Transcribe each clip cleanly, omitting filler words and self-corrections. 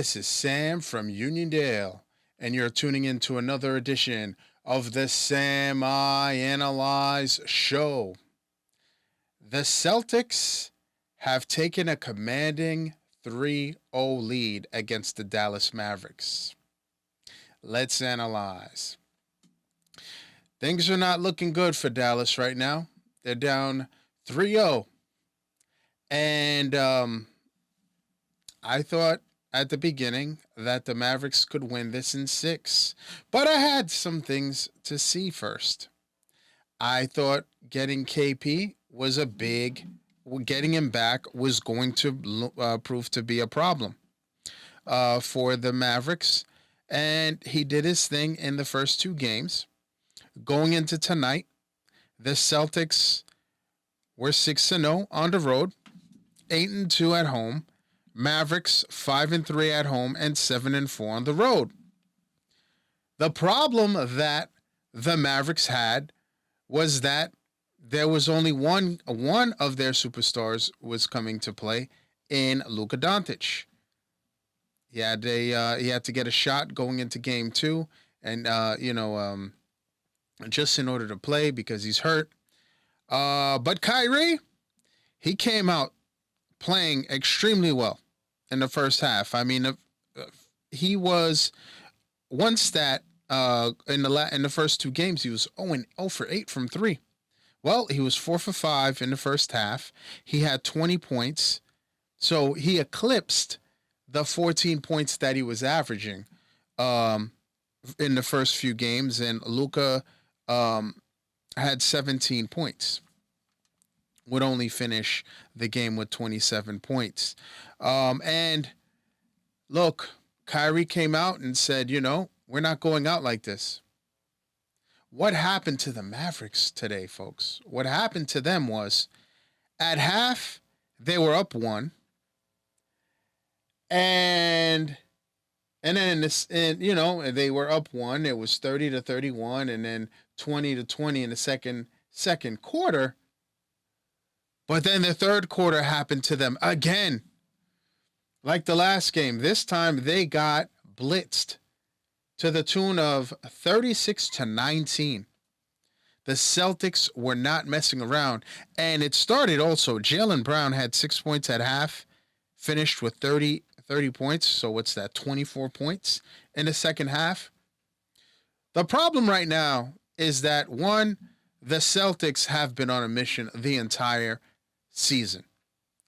This is Sam from Uniondale, and you're tuning in to another edition of the Sam I Analyze Show. The Celtics have taken a commanding 3-0 lead against the Dallas Mavericks. Let's analyze. Things are not looking good for Dallas right now. They're down 3-0. And I thought at the beginning that the Mavericks could win this in 6. But I had some things to see first. I thought getting KP was getting him back was going to prove to be a problem for the Mavericks. And he did his thing in the first 2 games. Going into tonight, the Celtics were 6-0 on the road, 8-2 at home. Mavericks 5-3 at home and 7-4 on the road. The problem that the Mavericks had was that there was only one of their superstars was coming to play in Luka Doncic. He had to get a shot going into game 2, and just in order to play because he's hurt. But Kyrie, he came out playing extremely well in the first half. I mean, he was one stat in the first 2 games. He was 0 for 8 from 3. Well, he was 4 for 5 in the first half. He had 20 points, so he eclipsed the 14 points that he was averaging in the first few games, and Luka had 17 points. Would only finish the game with 27 points. And look, Kyrie came out and said, we're not going out like this. What happened to the Mavericks today, folks? What happened to them was at half, they were up 1. And then they were up 1. It was 30-31 and then 20-20 in the second quarter. But then the third quarter happened to them again. Like the last game, this time they got blitzed to the tune of 36-19. The Celtics were not messing around. And it started also. Jaylen Brown had 6 points at half, finished with 30 points. So what's that, 24 points in the second half? The problem right now is that, one, the Celtics have been on a mission the entire season.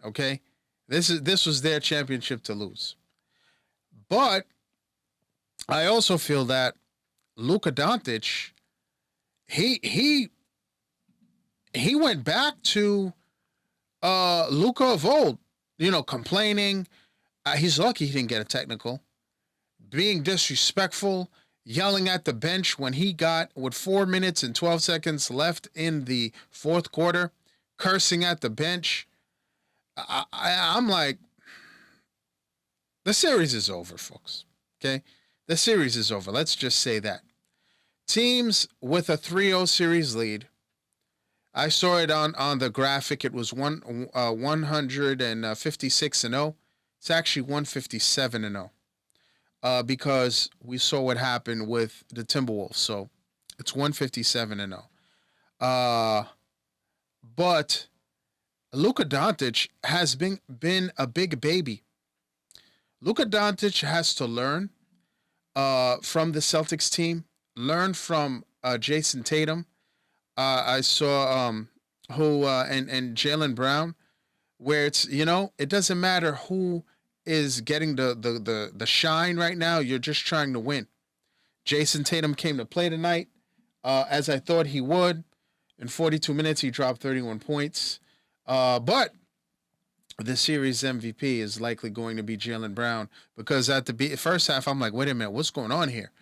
Okay? This was their championship to lose. But I also feel that Luka Doncic, he went back to Luka of old, complaining. He's lucky he didn't get a technical. Being disrespectful, yelling at the bench when he got with 4 minutes and 12 seconds left in the fourth quarter, cursing at the bench. I'm like, the series is over, folks. Okay? The series is over. Let's just say that. Teams with a 3-0 series lead, I saw it on the graphic. It was 156-0. It's actually 157-0 because we saw what happened with the Timberwolves. So it's 157-0. But Luka Doncic has been a big baby. Luka Doncic has to learn from the Celtics team, learn from Jason Tatum. I saw and Jaylen Brown, where it's, it doesn't matter who is getting the shine right now. You're just trying to win. Jason Tatum came to play tonight, as I thought he would. In 42 minutes, he dropped 31 points. But the series MVP is likely going to be Jaylen Brown because at the first half, I'm like, wait a minute, what's going on here?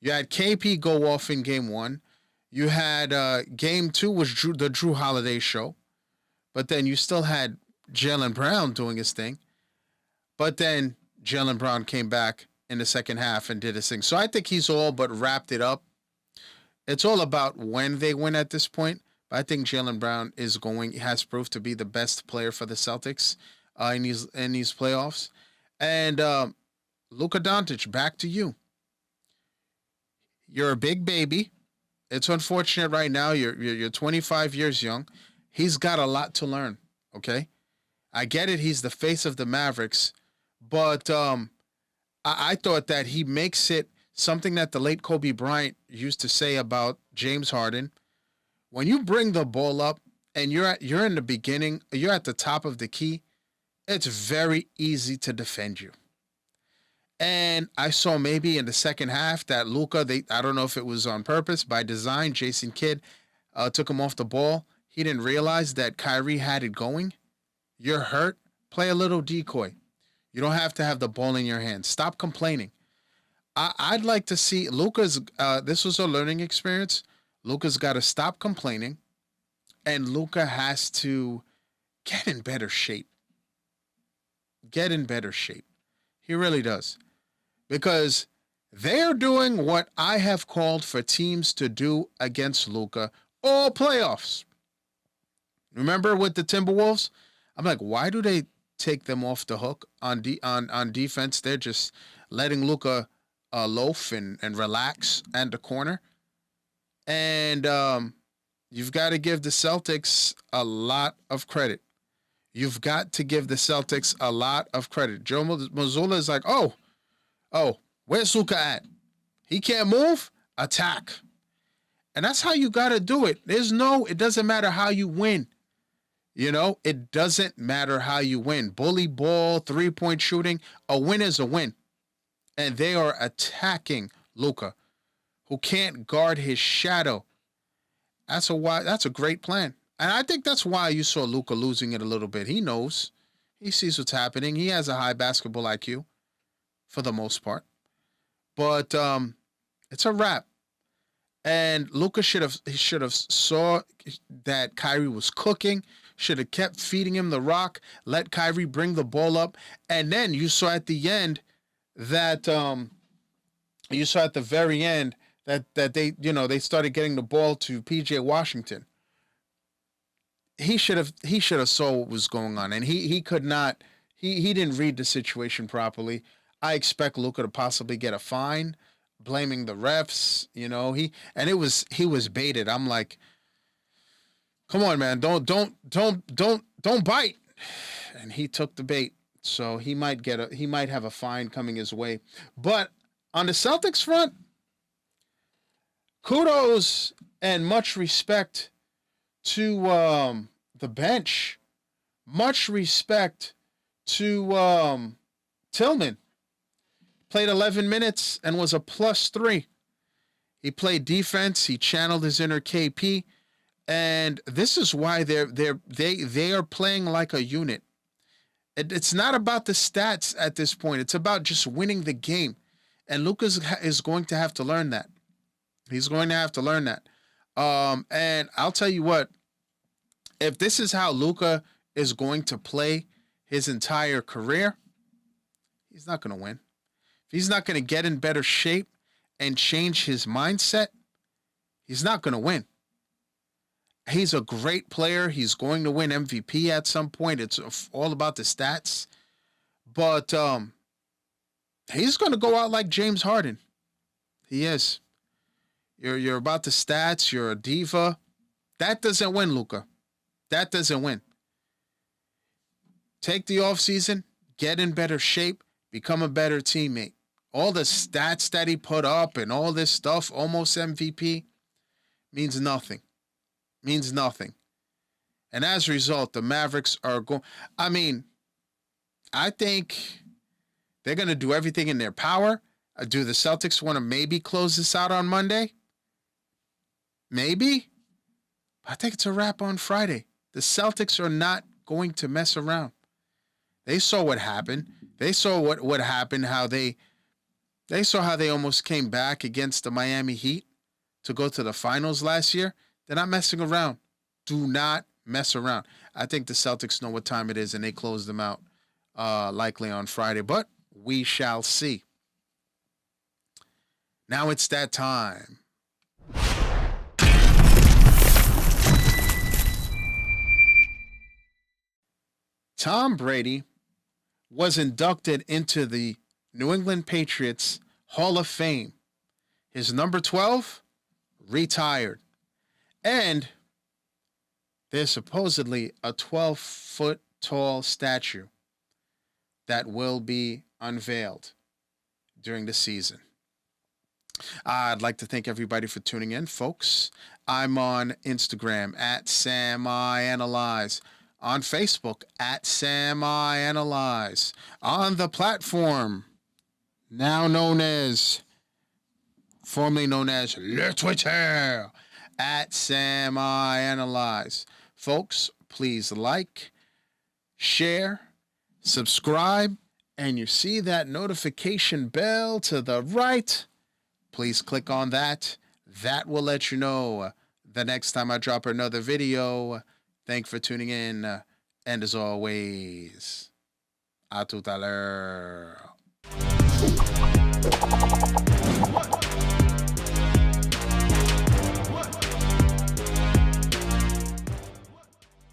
You had KP go off in game 1. You had game 2 was the Drew Holiday show. But then you still had Jaylen Brown doing his thing. But then Jaylen Brown came back in the second half and did his thing. So I think he's all but wrapped it up. It's all about when they win at this point. But I think Jaylen Brown has proved to be the best player for the Celtics in these playoffs. And Luka Doncic, back to you. You're a big baby. It's unfortunate right now. You're 25 years young. He's got a lot to learn. Okay, I get it. He's the face of the Mavericks, but I thought that he makes it something that the late Kobe Bryant used to say about James Harden. When you bring the ball up and you're in the beginning, you're at the top of the key. It's very easy to defend you. And I saw maybe in the second half that Luka, I don't know if it was on purpose, by design, Jason Kidd took him off the ball. He didn't realize that Kyrie had it going. You're hurt. Play a little decoy. You don't have to have the ball in your hand. Stop complaining. I'd like to see Luka's. This was a learning experience. Luka's got to stop complaining, and Luka has to get in better shape. Get in better shape. He really does. Because they're doing what I have called for teams to do against Luka all playoffs. Remember with the Timberwolves? I'm like, why do they take them off the hook on defense? They're just letting Luka loaf and relax and the corner. And you've got to give the Celtics a lot of credit. You've got to give the Celtics a lot of credit. Joe Mazzulla is like, oh, where's Luka at? He can't move? Attack. And that's how you got to do it. It doesn't matter how you win. It doesn't matter how you win. Bully ball, 3-point shooting, a win is a win. And they are attacking Luka, who can't guard his shadow. That's a great plan. And I think that's why you saw Luka losing it a little bit. He knows. He sees what's happening. He has a high basketball IQ for the most part. But it's a wrap. And Luka should have saw that Kyrie was cooking, should have kept feeding him the rock, let Kyrie bring the ball up. And then you saw at the end that that they started getting the ball to PJ Washington. He should have saw what was going on, and he could not. He didn't read the situation properly. I expect Luka to possibly get a fine, blaming the refs. He was baited. I'm like, come on, man, don't bite. And he took the bait, so he might have a fine coming his way. But on the Celtics front, kudos and much respect to the bench. Much respect to Tillman. Played 11 minutes and was a +3. He played defense. He channeled his inner KP, and this is why they are playing like a unit. It's not about the stats at this point. It's about just winning the game, and Lucas is going to have to learn that. He's going to have to learn that. And I'll tell you what, if this is how Luka is going to play his entire career, he's not going to win. If he's not going to get in better shape and change his mindset, he's not going to win. He's a great player. He's going to win MVP at some point. It's all about the stats. But he's going to go out like James Harden. He is. You're about the stats. You're a diva. That doesn't win, Luka. That doesn't win. Take the offseason, get in better shape, become a better teammate. All the stats that he put up and all this stuff, almost MVP, means nothing. Means nothing. And as a result, the Mavericks are going... I think they're going to do everything in their power. Do the Celtics want to maybe close this out on Monday? Maybe. I think it's a wrap on Friday. The Celtics are not going to mess around. They saw what happened. They saw what happened, how they saw how they almost came back against the Miami Heat to go to the finals last year. They're not messing around. Do not mess around. I think the Celtics know what time it is, and they close them out likely on Friday. But we shall see. Now it's that time. Tom Brady was inducted into the New England Patriots Hall of Fame. His number 12 retired. And there's supposedly a 12-foot tall statue that will be unveiled during the season. I'd like to thank everybody for tuning in, folks. I'm on Instagram at SamIAnalyze, on Facebook at SamIAnalyze, on the platform now known as, formerly known as Le Twitter, at SamIAnalyze. Folks, please like, share, subscribe, and you see that notification bell to the right. Please click on that. That will let you know the next time I drop another video. Thanks for tuning in. And as always, a tout à l'heure.